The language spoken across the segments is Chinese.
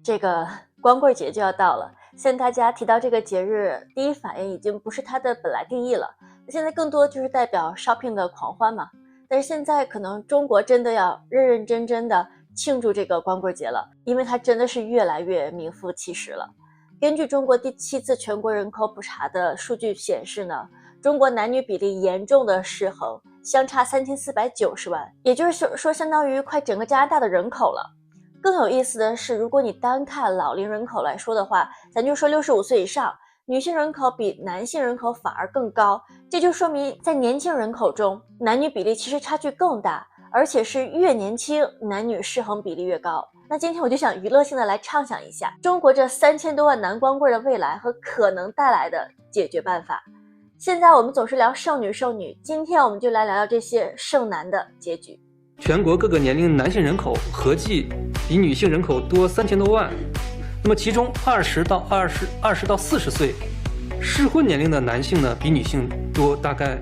这个光棍节就要到了，现在大家提到这个节日，第一反应已经不是它的本来定义了，现在更多就是代表 shopping 的狂欢嘛。但是现在可能中国真的要认认真真的庆祝这个光棍节了，因为它真的是越来越名副其实了。根据中国第7次全国人口普查的数据显示呢，中国男女比例严重的失衡，相差3490万，也就是说相当于快整个加拿大的人口了。更有意思的是，如果你单看老龄人口来说的话，咱就说65岁以上，女性人口比男性人口反而更高，这就说明在年轻人口中，男女比例其实差距更大，而且是越年轻，男女失衡比例越高。那今天我就想娱乐性的来畅想一下，中国这3000多万男光棍的未来和可能带来的解决办法。现在我们总是聊剩女，今天我们就来聊聊这些剩男的结局。全国各个年龄男性人口合计比女性人口多3000多万，那么其中20到40岁适婚年龄的男性呢，比女性大概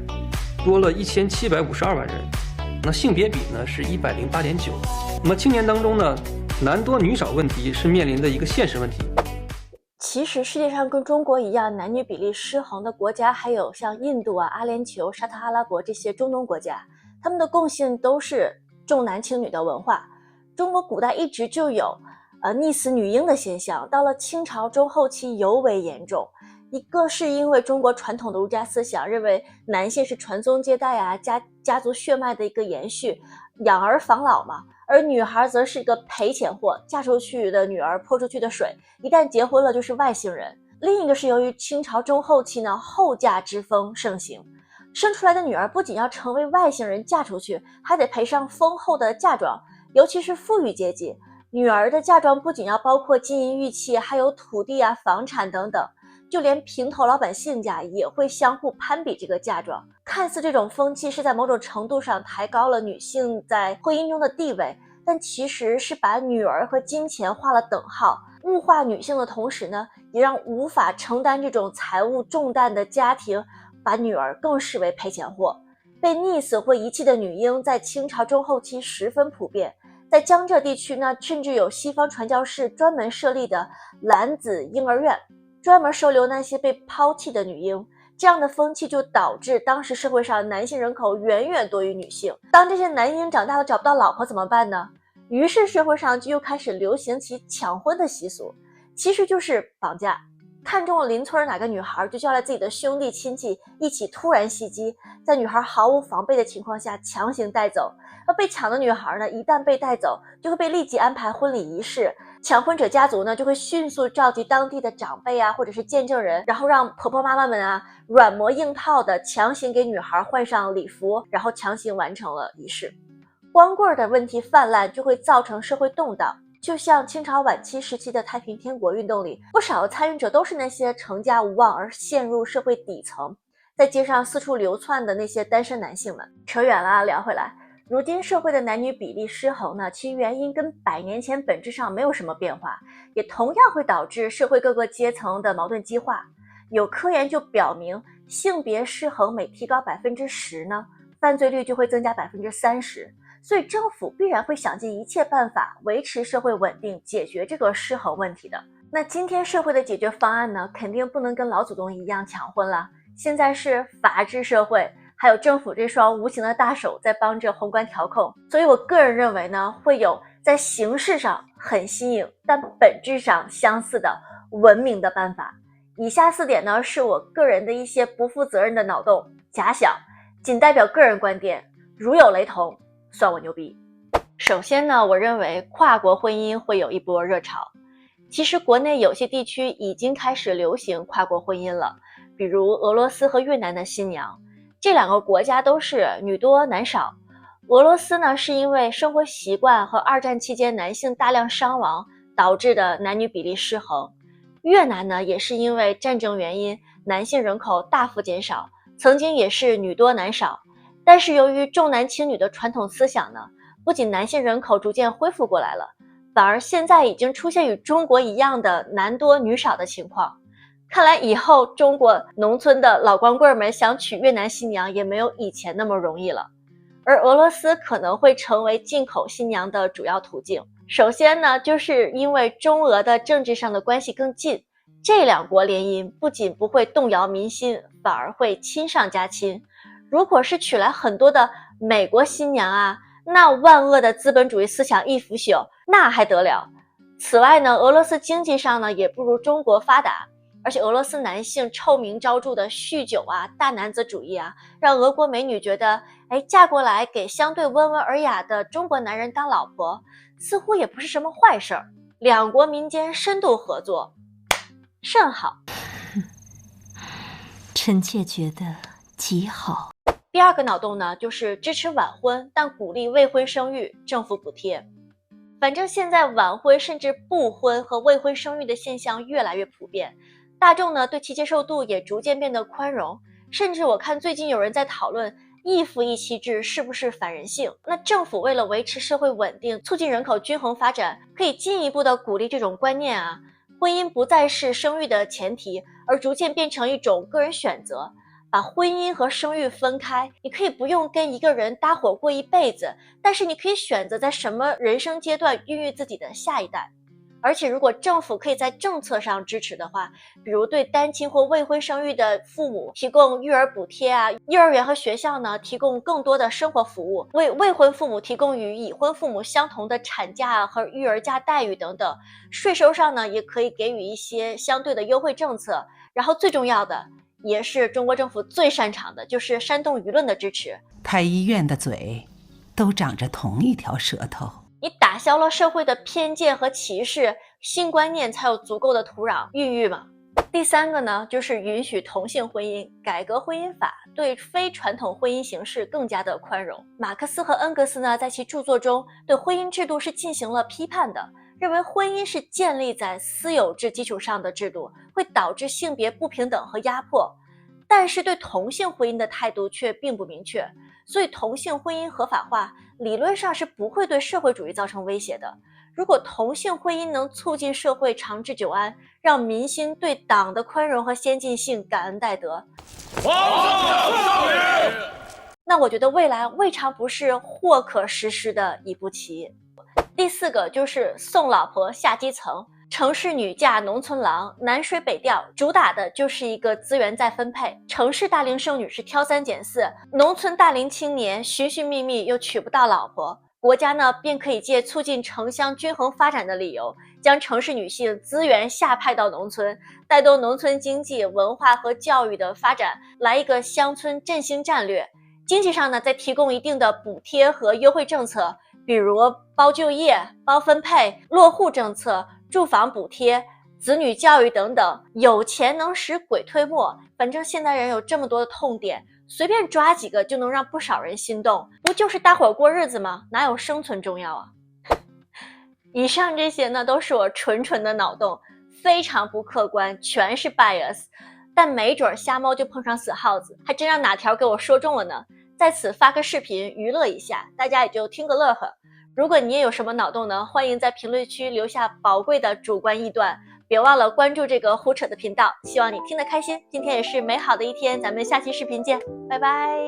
多了1752万人，那性别比呢是108.9。那么青年当中呢，男多女少问题是面临的一个现实问题。其实世界上跟中国一样男女比例失衡的国家还有像印度啊、阿联酋、沙特阿拉伯这些中东国家，他们的共性都是重男轻女的文化。中国古代一直就有溺死女婴的现象，到了清朝中后期尤为严重。一个是因为中国传统的儒家思想认为男性是传宗接代啊、家族血脉的一个延续，养儿防老嘛，而女孩则是一个赔钱货，嫁出去的女儿泼出去的水，一旦结婚了就是外姓人。另一个是由于清朝中后期呢，后嫁之风盛行，生出来的女儿不仅要成为外姓人嫁出去，还得赔上丰厚的嫁妆，尤其是富裕阶级，女儿的嫁妆不仅要包括金银玉器，还有土地啊、房产等等，就连平头老百姓家也会相互攀比这个嫁妆。看似这种风气是在某种程度上抬高了女性在婚姻中的地位，但其实是把女儿和金钱画了等号，物化女性的同时呢，也让无法承担这种财务重担的家庭把女儿更视为赔钱货。被溺死或遗弃的女婴在清朝中后期十分普遍，在江浙地区呢，甚至有西方传教士专门设立的男子婴儿院，专门收留那些被抛弃的女婴。这样的风气就导致当时社会上男性人口远远多于女性。当这些男婴长大了找不到老婆怎么办呢？于是社会上就又开始流行起抢婚的习俗，其实就是绑架。看中了邻村哪个女孩，就叫来自己的兄弟亲戚一起突然袭击，在女孩毫无防备的情况下强行带走。而被抢的女孩呢，一旦被带走，就会被立即安排婚礼仪式。抢婚者家族呢，就会迅速召集当地的长辈啊，或者是见证人，然后让婆婆妈妈们啊软磨硬泡的强行给女孩换上礼服，然后强行完成了仪式。光棍的问题泛滥，就会造成社会动荡。就像清朝晚期时期的太平天国运动里，不少参与者都是那些成家无望而陷入社会底层，在街上四处流窜的那些单身男性们。扯远了，聊回来，如今社会的男女比例失衡呢，其原因跟100年前本质上没有什么变化，也同样会导致社会各个阶层的矛盾激化。有科研就表明，性别失衡每提高10%呢，犯罪率就会增加30%。所以政府必然会想尽一切办法维持社会稳定，解决这个失衡问题的。那今天社会的解决方案呢，肯定不能跟老祖宗一样抢婚了。现在是法治社会，还有政府这双无形的大手在帮着宏观调控。所以我个人认为呢，会有在形式上很新颖，但本质上相似的文明的办法。以下4点呢，是我个人的一些不负责任的脑洞假想，仅代表个人观点，如有雷同算我牛逼。首先呢，我认为跨国婚姻会有一波热潮。其实国内有些地区已经开始流行跨国婚姻了，比如俄罗斯和越南的新娘，这2个国家都是女多男少。俄罗斯呢，是因为生活习惯和2战期间男性大量伤亡导致的男女比例失衡。越南呢，也是因为战争原因，男性人口大幅减少，曾经也是女多男少。但是由于重男轻女的传统思想呢，不仅男性人口逐渐恢复过来了，反而现在已经出现与中国一样的男多女少的情况。看来以后中国农村的老光棍们想娶越南新娘也没有以前那么容易了。而俄罗斯可能会成为进口新娘的主要途径。首先呢，就是因为中俄的政治上的关系更近，这两国联姻不仅不会动摇民心，反而会亲上加亲。如果是娶来很多的美国新娘啊，那万恶的资本主义思想一腐朽，那还得了。此外呢，俄罗斯经济上呢也不如中国发达，而且俄罗斯男性臭名昭著的酗酒啊、大男子主义啊，让俄国美女觉得，嫁过来给相对温文尔雅的中国男人当老婆，似乎也不是什么坏事儿。两国民间深度合作，甚好。臣妾觉得极好。第二个脑洞呢，就是支持晚婚，但鼓励未婚生育，政府补贴。反正现在晚婚甚至不婚和未婚生育的现象越来越普遍，大众呢对其接受度也逐渐变得宽容，甚至我看最近有人在讨论一夫一妻制是不是反人性。那政府为了维持社会稳定，促进人口均衡发展，可以进一步的鼓励这种观念啊，婚姻不再是生育的前提，而逐渐变成一种个人选择。把婚姻和生育分开，你可以不用跟一个人搭伙过一辈子，但是你可以选择在什么人生阶段孕育自己的下一代。而且如果政府可以在政策上支持的话，比如对单亲或未婚生育的父母提供育儿补贴啊，幼儿园和学校呢提供更多的生活服务，为未婚父母提供与已婚父母相同的产假和育儿假待遇等等，税收上呢也可以给予一些相对的优惠政策。然后最重要的也是中国政府最擅长的，就是煽动舆论的支持。太医院的嘴都长着同一条舌头。你打消了社会的偏见和歧视，新观念才有足够的土壤孕育嘛。第三个呢，就是允许同性婚姻，改革婚姻法，对非传统婚姻形式更加的宽容。马克思和恩格斯呢，在其著作中对婚姻制度是进行了批判的，认为婚姻是建立在私有制基础上的制度，会导致性别不平等和压迫。但是对同性婚姻的态度却并不明确，所以同性婚姻合法化理论上是不会对社会主义造成威胁的。如果同性婚姻能促进社会长治久安，让民心对党的宽容和先进性感恩戴德，那我觉得未来未尝不是或可实施的一步棋。第四个就是送老婆下基层，城市女嫁农村郎，南水北调，主打的就是一个资源再分配。城市大龄剩女是挑三拣四，农村大龄青年寻寻觅觅又娶不到老婆，国家呢便可以借促进城乡均衡发展的理由，将城市女性资源下派到农村，带动农村经济、文化和教育的发展，来一个乡村振兴战略。经济上呢，再提供一定的补贴和优惠政策，比如包就业、包分配、落户政策、住房补贴、子女教育等等。有钱能使鬼推磨，反正现代人有这么多的痛点，随便抓几个就能让不少人心动，不就是搭伙过日子吗？哪有生存重要啊？以上这些呢，都是我纯的脑洞，非常不客观，全是 bias， 但没准瞎猫就碰上死耗子，还真让哪条给我说中了呢。在此发个视频娱乐一下，大家也就听个乐呵。如果你也有什么脑洞呢，欢迎在评论区留下宝贵的主观臆断，别忘了关注这个胡扯的频道，希望你听得开心。今天也是美好的一天，咱们下期视频见，拜拜。